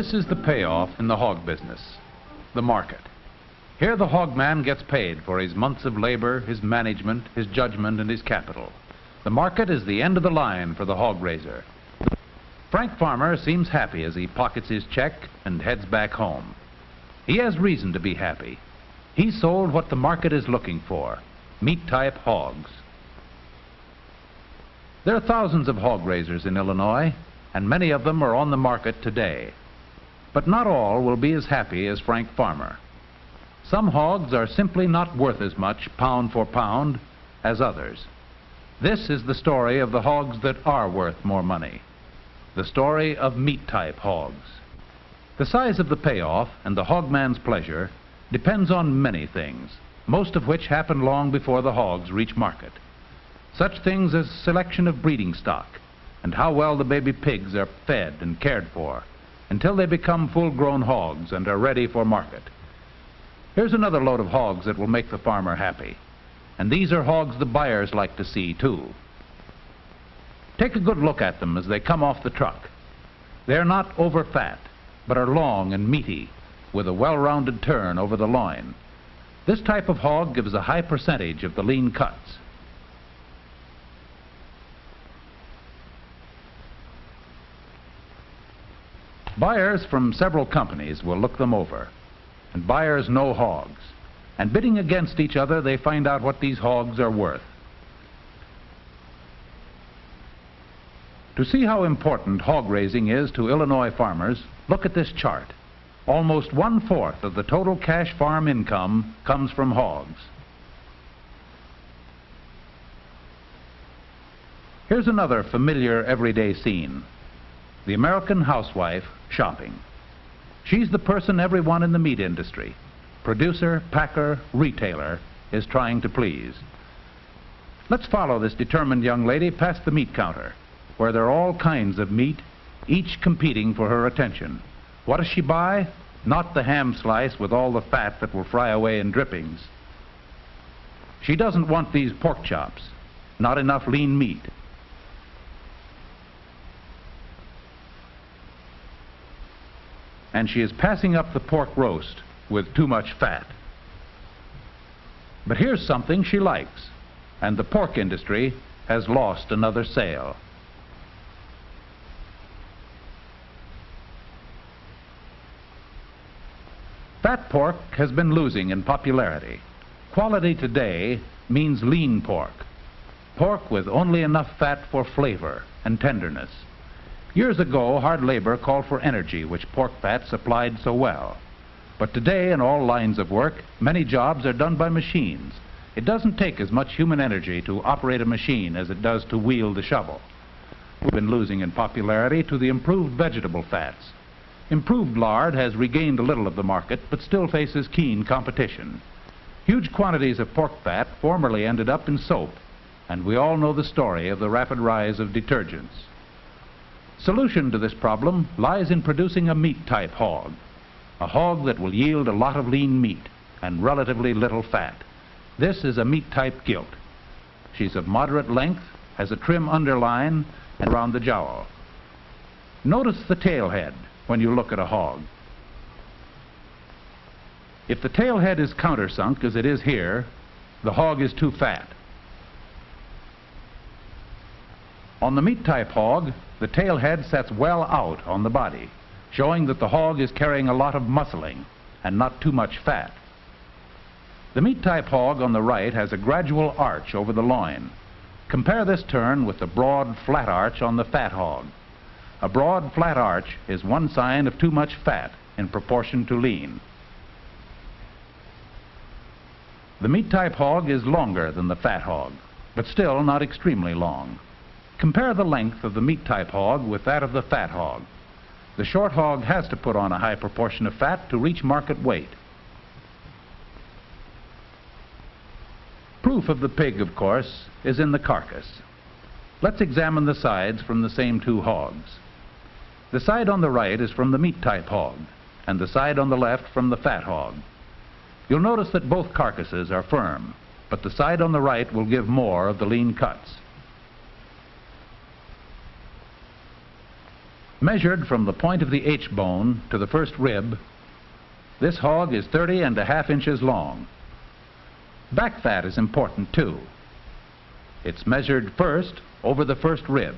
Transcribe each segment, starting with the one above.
This is the payoff in the hog business, the market. Here the hogman gets paid for his months of labor, his management, his judgment, and his capital. The market is the end of the line for the hog raiser. Frank Farmer seems happy as he pockets his check and heads back home. He has reason to be happy. He sold what the market is looking for, meat-type hogs. There are thousands of hog raisers in Illinois, and many of them are on the market today. But not all will be as happy as Frank Farmer. Some hogs are simply not worth as much, pound for pound, as others. This is the story of the hogs that are worth more money. The story of meat-type hogs. The size of the payoff and the hogman's pleasure depends on many things, most of which happen long before the hogs reach market. Such things as selection of breeding stock and how well the baby pigs are fed and cared for until they become full-grown hogs and are ready for market. Here's another load of hogs that will make the farmer happy. And these are hogs the buyers like to see, too. Take a good look at them as they come off the truck. They're not over-fat, but are long and meaty, with a well-rounded turn over the loin. This type of hog gives a high percentage of the lean cuts. Buyers from several companies will look them over, and buyers know hogs, and bidding against each other they find out what these hogs are worth. To see how important hog raising is to Illinois farmers, look at this chart. Almost 1/4 of the total cash farm income comes from hogs. Here's another familiar everyday scene. The American housewife shopping. She's the person everyone in the meat industry, producer, packer, retailer, is trying to please. Let's follow this determined young lady past the meat counter, where there are all kinds of meat, each competing for her attention. What does she buy? Not the ham slice with all the fat that will fry away in drippings. She doesn't want these pork chops, not enough lean meat. And she is passing up the pork roast with too much fat. But here's something she likes, and the pork industry has lost another sale. Fat pork has been losing in popularity. Quality today means lean pork, pork with only enough fat for flavor and tenderness. Years ago, hard labor called for energy, which pork fat supplied so well. But today, in all lines of work, many jobs are done by machines. It doesn't take as much human energy to operate a machine as it does to wield a shovel. We've been losing in popularity to the improved vegetable fats. Improved lard has regained a little of the market, but still faces keen competition. Huge quantities of pork fat formerly ended up in soap, and we all know the story of the rapid rise of detergents. Solution to this problem lies in producing a meat-type hog, a hog that will yield a lot of lean meat and relatively little fat. This is a meat-type gilt. She's of moderate length, has a trim underline, and around the jowl. Notice the tail head when you look at a hog. If the tail head is countersunk, as it is here, the hog is too fat. On the meat-type hog, the tail head sets well out on the body, showing that the hog is carrying a lot of muscling and not too much fat. The meat-type hog on the right has a gradual arch over the loin. Compare this turn with the broad, flat arch on the fat hog. A broad, flat arch is one sign of too much fat in proportion to lean. The meat-type hog is longer than the fat hog, but still not extremely long. Compare the length of the meat-type hog with that of the fat hog. The short hog has to put on a high proportion of fat to reach market weight. Proof of the pig, of course, is in the carcass. Let's examine the sides from the same two hogs. The side on the right is from the meat-type hog, and the side on the left from the fat hog. You'll notice that both carcasses are firm, but the side on the right will give more of the lean cuts. Measured from the point of the H-bone to the first rib, this hog is 30½ inches long. Back fat is important too. It's measured first over the first rib.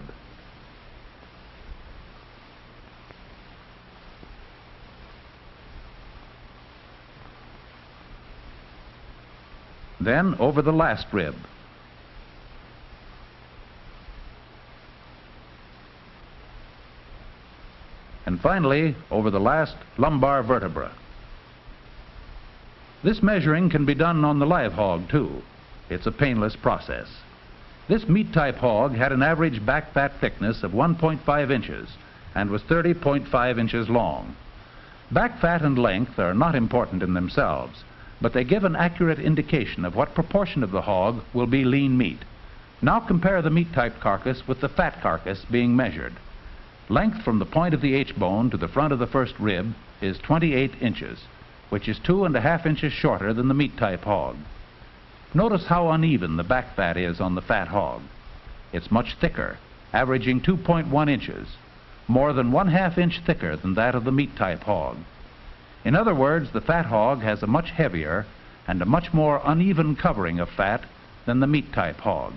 Then over the last rib. And finally, over the last lumbar vertebra. This measuring can be done on the live hog, too. It's a painless process. This meat-type hog had an average back fat thickness of 1.5 inches and was 30.5 inches long. Back fat and length are not important in themselves, but they give an accurate indication of what proportion of the hog will be lean meat. Now compare the meat-type carcass with the fat carcass being measured. Length from the point of the H-bone to the front of the first rib is 28 inches, which is 2½ inches shorter than the meat-type hog. Notice how uneven the back fat is on the fat hog. It's much thicker, averaging 2.1 inches, more than 1/2 inch thicker than that of the meat-type hog. In other words, the fat hog has a much heavier and a much more uneven covering of fat than the meat-type hog.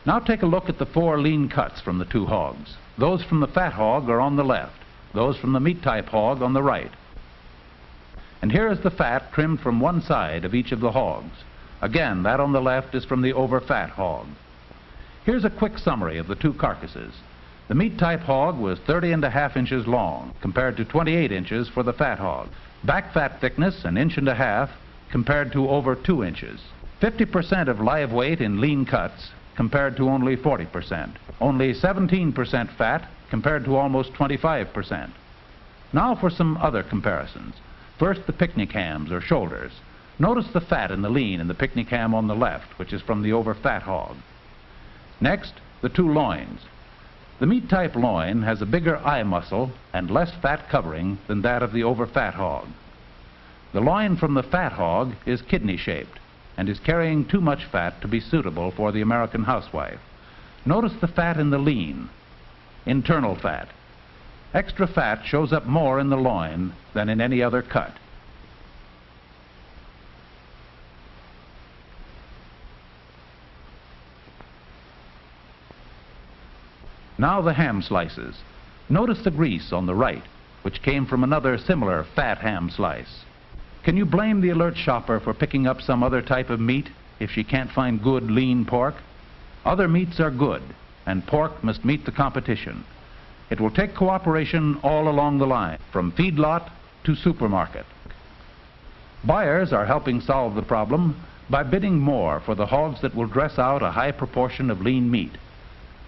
Now take a look at the 4 lean cuts from the 2 hogs. Those from the fat hog are on the left, those from the meat-type hog on the right. And here is the fat trimmed from one side of each of the hogs. Again, that on the left is from the over-fat hog. Here's a quick summary of the 2 carcasses. The meat-type hog was 30½ inches long, compared to 28 inches for the fat hog. Back fat thickness, 1.5 inches, compared to over 2 inches. 50% of live weight in lean cuts, compared to only 40%. Only 17% fat, compared to almost 25%. Now for some other comparisons. First, the picnic hams or shoulders. Notice the fat in the lean in the picnic ham on the left, which is from the over-fat hog. Next, the 2 loins. The meat-type loin has a bigger eye muscle and less fat covering than that of the over-fat hog. The loin from the fat hog is kidney-shaped and is carrying too much fat to be suitable for the American housewife. Notice the fat in the lean, internal fat. Extra fat shows up more in the loin than in any other cut. Now the ham slices. Notice the grease on the right, which came from another similar fat ham slice. Can you blame the alert shopper for picking up some other type of meat if she can't find good lean pork? Other meats are good, and pork must meet the competition. It will take cooperation all along the line, from feedlot to supermarket. Buyers are helping solve the problem by bidding more for the hogs that will dress out a high proportion of lean meat,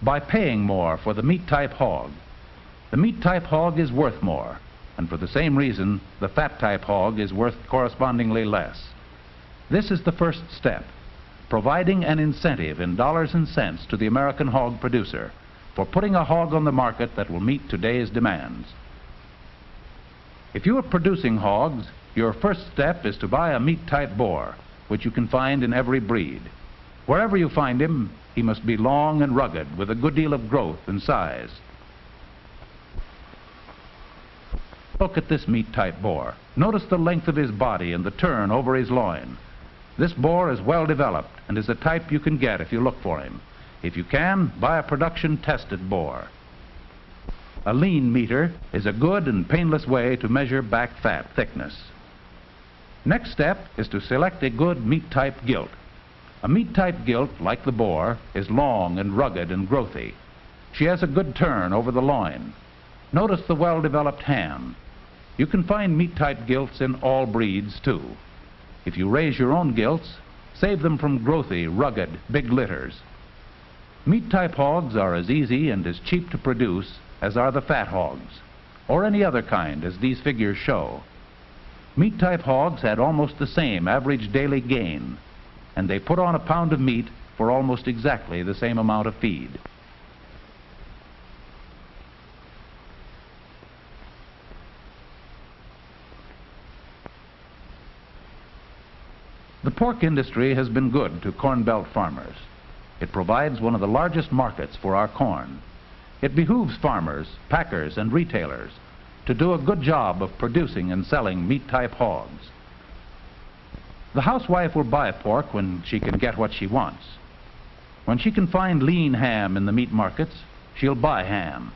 by paying more for the meat-type hog. The meat-type hog is worth more, and for the same reason, the fat-type hog is worth correspondingly less. This is the first step, providing an incentive in dollars and cents to the American hog producer for putting a hog on the market that will meet today's demands. If you are producing hogs, your first step is to buy a meat-type boar, which you can find in every breed. Wherever you find him, he must be long and rugged with a good deal of growth and size. Look at this meat-type boar. Notice the length of his body and the turn over his loin. This boar is well developed and is a type you can get if you look for him. If you can, buy a production-tested boar. A lean meter is a good and painless way to measure back fat thickness. Next step is to select a good meat-type gilt. A meat-type gilt, like the boar, is long and rugged and growthy. She has a good turn over the loin. Notice the well-developed ham. You can find meat-type gilts in all breeds, too. If you raise your own gilts, save them from growthy, rugged, big litters. Meat-type hogs are as easy and as cheap to produce as are the fat hogs, or any other kind, as these figures show. Meat-type hogs had almost the same average daily gain, and they put on a pound of meat for almost exactly the same amount of feed. The pork industry has been good to Corn Belt farmers. It provides one of the largest markets for our corn. It behooves farmers, packers, and retailers to do a good job of producing and selling meat-type hogs. The housewife will buy pork when she can get what she wants. When she can find lean ham in the meat markets, she'll buy ham.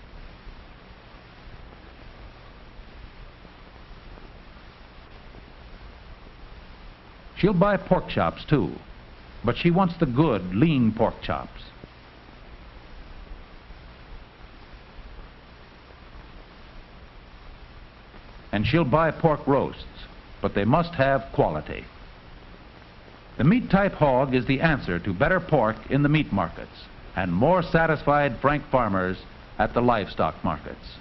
She'll buy pork chops too, but she wants the good, lean pork chops. And she'll buy pork roasts, but they must have quality. The meat-type hog is the answer to better pork in the meat markets and more satisfied frank farmers at the livestock markets.